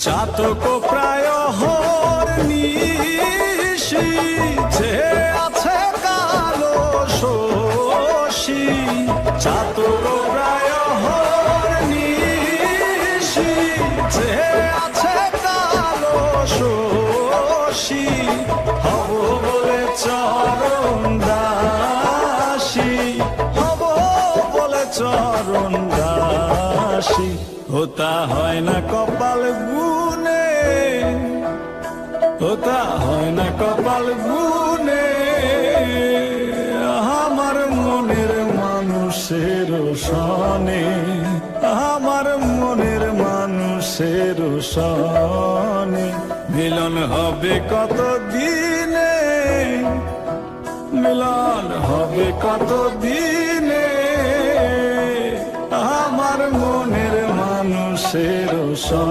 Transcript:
চাতক প্রায় হরনিশি যে আছে কালো শশী, চাতক প্রায় হরনিশি যে আছে কালো শশী, হব বলে চরণ দাসী, হব বলে চরণ দাসী। ওটা হয় না কপাল গুনে, ওটা হয় না কপাল গুনে, আমার মনের মানুষের সনে, আমার মনের মানুষের সনে। মিলন হবে কত দিনে, মিলন হবে কত দিনে, আমার মনের মানুষের সনে।